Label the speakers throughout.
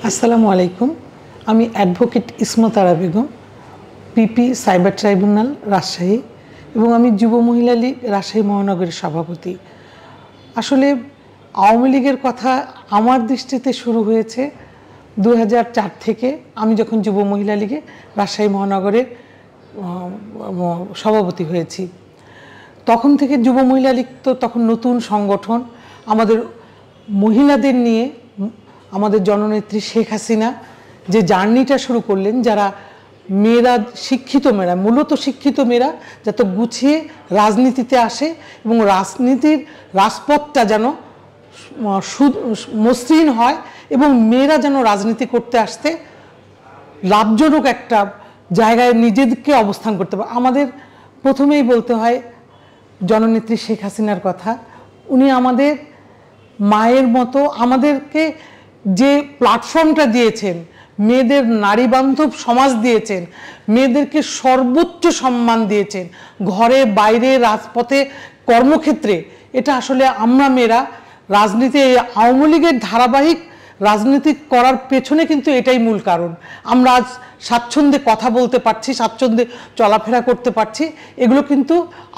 Speaker 1: আসসালামু আলাইকুম। আমি অ্যাডভোকেট ইসমত আরা বেগম, পিপি সাইবার ট্রাইব্যুনাল রাজশাহী, এবং আমি যুব মহিলা লীগ রাজশাহী মহানগরের সভাপতি। আসলে আওয়ামী লীগের কথা আমার দৃষ্টিতে শুরু হয়েছে 2004 থেকে। আমি যখন যুব মহিলা লীগে রাজশাহী মহানগরের সভাপতি হয়েছি, তখন থেকে যুব মহিলা লীগ তো তখন নতুন সংগঠন। আমাদের মহিলাদের নিয়ে আমাদের জননেত্রী শেখ হাসিনা যে জার্নিটা শুরু করলেন, যারা মেয়েরা, শিক্ষিত মেয়েরা, মূলত শিক্ষিত মেয়েরা যাতে গুছিয়ে রাজনীতিতে আসে এবং রাজনীতির রাজপথটা যেন মসৃণ হয় এবং মেয়েরা যেন রাজনীতি করতে আসতে লাভজনক একটা জায়গায় নিজেদেরকে অবস্থান করতে পারে। আমাদের প্রথমেই বলতে হয় জননেত্রী শেখ হাসিনার কথা। উনি আমাদের মায়ের মতো আমাদেরকে যে প্ল্যাটফর্মটা দিয়েছেন, মেয়েদের নারী বান্ধব সমাজ দিয়েছেন, মেয়েদেরকে সর্বোচ্চ সম্মান দিয়েছেন ঘরে বাইরে রাজপথে কর্মক্ষেত্রে। এটা আসলে আমরা মেয়েরা রাজনীতি, আওয়ামী লীগের ধারাবাহিক রাজনীতি করার পেছনে কিন্তু এটাই মূল কারণ। আমরা আজ স্বাচ্ছন্দ্যে কথা বলতে পারছি, স্বাচ্ছন্দ্যে চলাফেরা করতে পারছি। এগুলো কিন্তু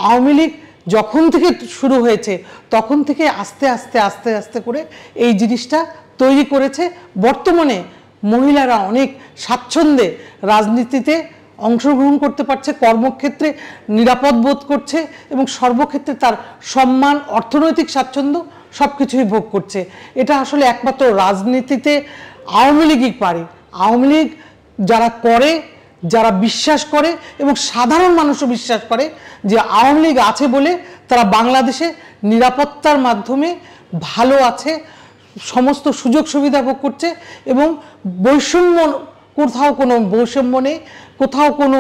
Speaker 1: আওয়ামী লীগ যখন থেকে শুরু হয়েছে তখন থেকে আস্তে আস্তে আস্তে আস্তে করে এই জিনিসটা তৈরি করেছে। বর্তমানে মহিলারা অনেক স্বাচ্ছন্দ্যে রাজনীতিতে অংশগ্রহণ করতে পারছে, কর্মক্ষেত্রে নিরাপদ বোধ করছে এবং সর্বক্ষেত্রে তার সম্মান, অর্থনৈতিক স্বাচ্ছন্দ্য সব কিছুই ভোগ করছে। এটা আসলে একমাত্র রাজনীতিতে আওয়ামী লীগই পারে। আওয়ামী লীগ যারা করে, যারা বিশ্বাস করে এবং সাধারণ মানুষও বিশ্বাস করে যে আওয়ামী লীগ আছে বলে তারা বাংলাদেশে নিরাপত্তার মাধ্যমে ভালো আছে, সমস্ত সুযোগ সুবিধা ভোগ করছে এবং বৈষম্য, কোথাও কোনো বৈষম্য নেই, কোথাও কোনো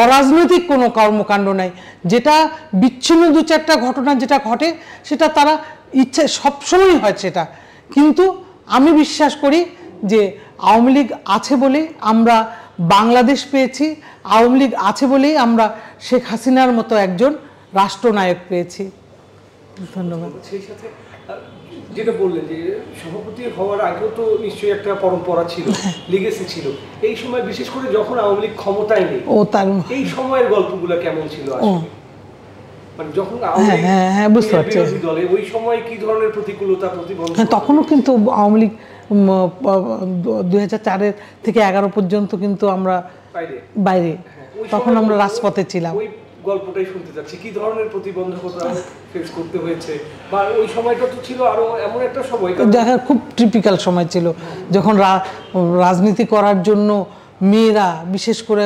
Speaker 1: অরাজনৈতিক কোনো কর্মকাণ্ড নাই। যেটা বিচ্ছিন্ন দু চারটা ঘটনা যেটা ঘটে সেটা তারা ইচ্ছে সবসময়ই হয় সেটা। কিন্তু আমি বিশ্বাস করি যে আওয়ামী লীগ আছে বলেই আমরা বাংলাদেশ পেয়েছি, আওয়ামী লীগ আছে বলেই আমরা শেখ হাসিনার মতো একজন রাষ্ট্রনায়ক পেয়েছি। ধন্যবাদ।
Speaker 2: সেই সাথে যেটা বললেন যে সভাপতি হওয়ার আগেও তো নিশ্চয়ই একটা পরম্পরা ছিল, লিগেসি ছিল। এই সময় বিশেষ করে যখন আওয়ামী লীগ ক্ষমতায় নেই, এই সময়ের গল্পগুলো কেমন ছিল আসলে? মানে যখন
Speaker 1: বুঝতে পারছি
Speaker 2: দলে ওই সময় কি ধরনের প্রতিকূলতা, প্রতিবন্ধক?
Speaker 1: তখনও কিন্তু আওয়ামী লীগ 2004 থেকে 11 পর্যন্ত কিন্তু আমরা বাইরে, তখন আমরা রাজপথে ছিলাম।
Speaker 2: ওই গল্পটাই শুনতে যাচ্ছি, কি ধরনের প্রতিবন্ধকতা ফেস করতে হয়েছে, বা ওই সময়টা তো ছিল আরো এমন একটা সময়,
Speaker 1: দেখা খুব টিপিক্যাল সময় ছিল যখন রাজনীতি করার জন্য মেয়েরা, বিশেষ করে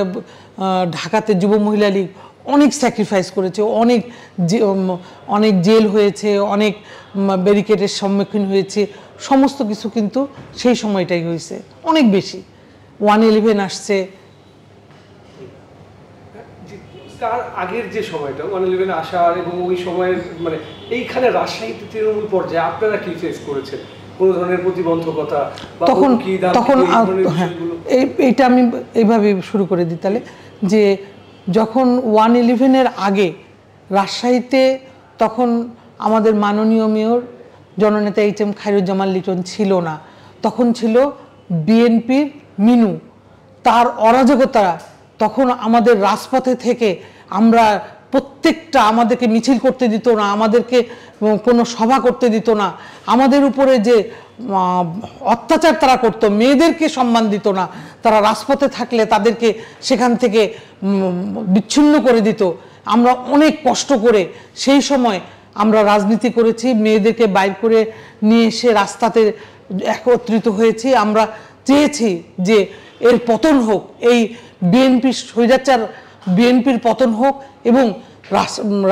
Speaker 1: ঢাকাতে যুব মহিলা লীগ অনেক স্যাক্রিফাইস করেছে, অনেক জেল হয়েছে, অনেক ব্যারিকেডের সম্মুখীন হয়েছে, সমস্ত কিছু কিন্তু সেই সময়টাই হয়েছে। অনেক বেশি 111 আসছে,
Speaker 2: তার আগের যে সময়টা 111 আসার এবং ওই সময়ের মানে এইখানে রাজশাহীতে তৃণমূল পর্যায়ে আপনারা কি ফেস করেছেন? কোন ধরনের প্রতিবন্ধকতা? তখন
Speaker 1: এইটা আমি এইভাবে শুরু করে দিই তাহলে, যে যখন 111-এর আগে রাজশাহীতে তখন আমাদের মাননীয় মেয়র জননেতা HM খায়রুজ্জামান লিটন ছিল না, তখন ছিল বিএনপির মিনু। তার অরাজকতা তখন আমাদের রাজপথে থেকে আমরা প্রত্যেকটা, আমাদেরকে মিছিল করতে দিত না, আমাদেরকে কোনো সভা করতে দিত না, আমাদের উপরে যে অত্যাচার তারা করতো, মেয়েদেরকে সম্মান দিত না, তারা রাজপথে থাকলে তাদেরকে সেখান থেকে বিচ্ছিন্ন করে দিত। আমরা অনেক কষ্ট করে সেই সময় আমরা রাজনীতি করেছি, মেয়েদেরকে বাইর করে নিয়ে এসে রাস্তাতে একত্রিত হয়েছি। আমরা চেয়েছি যে এর পতন হোক, এই বিএনপির পতন হোক এবং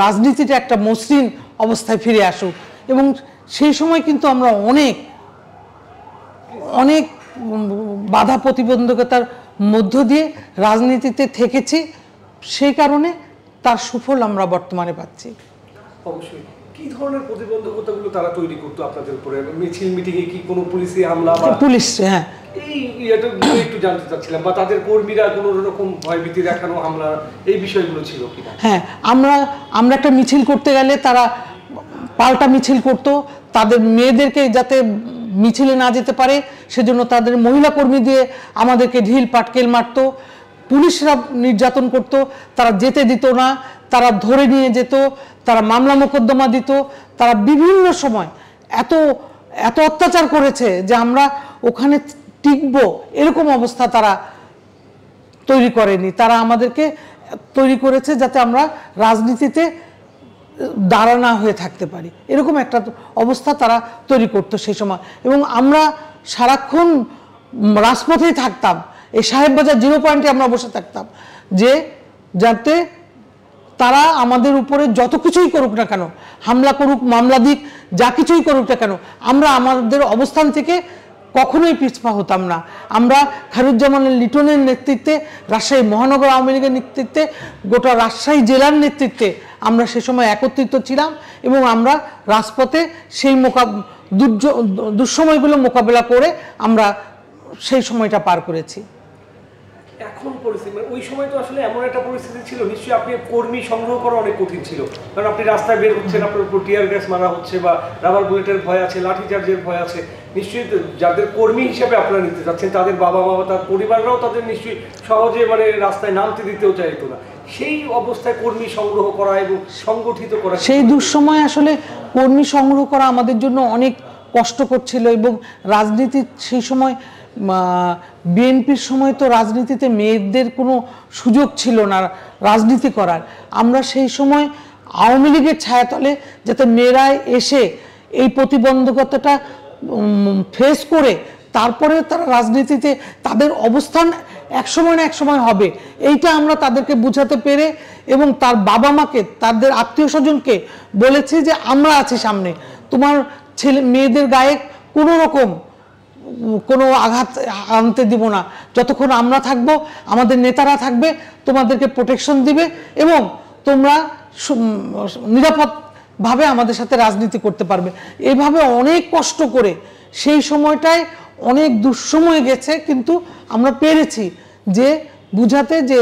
Speaker 1: রাজনীতিটা একটা মসৃণ অবস্থায় ফিরে আসুক। এবং সেই সময় কিন্তু আমরা অনেক বাধা প্রতিবন্ধকতার মধ্য দিয়ে রাজনীতিতে থেকেছি, সেই কারণে তার সুফল আমরা বর্তমানে পাচ্ছি।
Speaker 2: অবশ্যই। কি ধরনের প্রতিবন্ধকতাগুলো তারা তৈরি করতো আপনাদের উপরে? মিছিল মিটিংয়ে কি কোনো পুলিশি হামলা?
Speaker 1: পুলিশ, হ্যাঁ,
Speaker 2: এই একটু জানতে চাচ্ছিলাম, বা তাদের কর্মীরা কোনো রকম ভয়ভীতি দেখানো, হামলা, এই বিষয়গুলো ছিল কিনা?
Speaker 1: হ্যাঁ, আমরা একটা মিছিল করতে গেলে তারা পাল্টা মিছিল করতো, তাদের মেয়েদেরকে যাতে মিছিলে না যেতে পারে সেজন্য তাদের মহিলা কর্মী দিয়ে আমাদেরকে ঢিল পাটকেল মারতো, পুলিশরা নির্যাতন করত, তারা যেতে দিত না, তারা ধরে নিয়ে যেত, তারা মামলা মোকদ্দমা দিত, তারা বিভিন্ন সময় এত এত অত্যাচার করেছে যে আমরা ওখানে টিকবো এরকম অবস্থা তারা তৈরি করেনি। তারা আমাদেরকে তৈরি করেছে যাতে আমরা রাজনীতিতে দাঁড়া না হয়ে থাকতে পারি, এরকম একটা অবস্থা তারা তৈরি করতো সেই সময়। এবং আমরা সারাক্ষণ রাজপথেই থাকতাম, এই সাহেববাজার 0 পয়েন্টে আমরা বসে থাকতাম যে যাতে তারা আমাদের উপরে যত কিছুই করুক না কেন, হামলা করুক, মামলা দিক, যা কিছুই করুক না কেন, আমরা আমাদের অবস্থান থেকে কখনোই পিছপা হতাম না। আমরা খায়রুজ্জামানের লিটনের নেতৃত্বে, রাজশাহী মহানগর আওয়ামী লীগের নেতৃত্বে, গোটা রাজশাহী জেলার নেতৃত্বে আমরা সে সময় একত্রিত ছিলাম এবং আমরা রাজপথে সেই দুঃসময়গুলো মোকাবেলা করে আমরা সেই সময়টা পার করেছি।
Speaker 2: এখন পরিস্থিতি মানে ওই সময় তো আসলে এমন একটা পরিস্থিতি ছিল, নিশ্চয়ই আপনি কর্মী সংগ্রহ করা অনেক কঠিন ছিল, কারণ আপনি রাস্তায় বের হচ্ছেন, আপনার উপর টিয়ার গ্যাস মারা হচ্ছে বা রাবার বুলেটের ভয় আছে, লাঠিচার্জের ভয় আছে। নিশ্চয়ই যাদের কর্মী হিসেবে আপনারা নিতে যাচ্ছেন তাদের বাবা মা, তার পরিবাররাও তাদের নিশ্চয়ই সহজে মানে রাস্তায় নামতে দিতেও চাইতো না। সেই অবস্থায় কর্মী সংগ্রহ করা এবং সংগঠিত করা,
Speaker 1: সেই দুঃসময় আসলে কর্মী সংগ্রহ করা আমাদের জন্য অনেক কষ্টকর ছিল। এবং রাজনীতি সেই সময়, বিএনপির সময় তো রাজনীতিতে মেয়েদের কোনো সুযোগ ছিল না রাজনীতি করার। আমরা সেই সময় আওয়ামী লীগের ছায়াতলে যাতে মেয়েরা এসে এই প্রতিবন্ধকতাটা ফেস করে তারপরে তারা রাজনীতিতে তাদের অবস্থান একসময় না একসময় হবে, এইটা আমরা তাদেরকে বুঝাতে পেরে এবং তার বাবা মাকে, তাদের আত্মীয় স্বজনকে বলেছি যে আমরা আছি সামনে, তোমার ছেলে মেয়েদের গায়ে কোনো রকম কোনো আঘাত আনতে দিব না, যতক্ষণ আমরা থাকবো, আমাদের নেতারা থাকবে, তোমাদেরকে প্রোটেকশন দিবে এবং তোমরা নিরাপদভাবে আমাদের সাথে রাজনীতি করতে পারবে। এইভাবে অনেক কষ্ট করে সেই সময়টায় অনেক দুঃসময় গেছে, কিন্তু আমরা পেরেছি যে বুঝাতে যে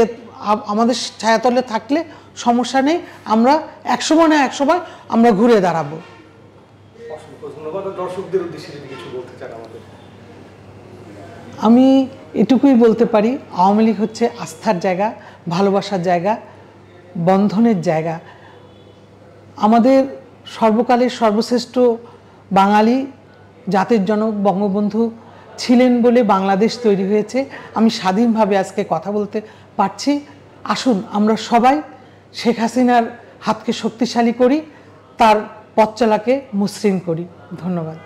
Speaker 1: আমাদের ছায়াতলে থাকলে সমস্যা নেই, আমরা একসময় না একসময় আমরা ঘুরে দাঁড়াবো।
Speaker 2: অসংখ্য ধন্যবাদ। দর্শকদের উদ্দেশ্যে যদি কিছু বলতে চান আমাদের।
Speaker 1: আমি এটুকুই বলতে পারি, আওয়ামী লীগ হচ্ছে আস্থার জায়গা, ভালোবাসার জায়গা, বন্ধনের জায়গা। আমাদের সর্বকালের সর্বশ্রেষ্ঠ বাঙালি জাতির জনক বঙ্গবন্ধু ছিলেন বলে বাংলাদেশ তৈরি হয়েছে। আমি স্বাধীনভাবে আজকে কথা বলতে পারছি। আসুন আমরা সবাই শেখ হাসিনার হাতকে শক্তিশালী করি, তার পথ চলাকে মসৃণ করি। ধন্যবাদ।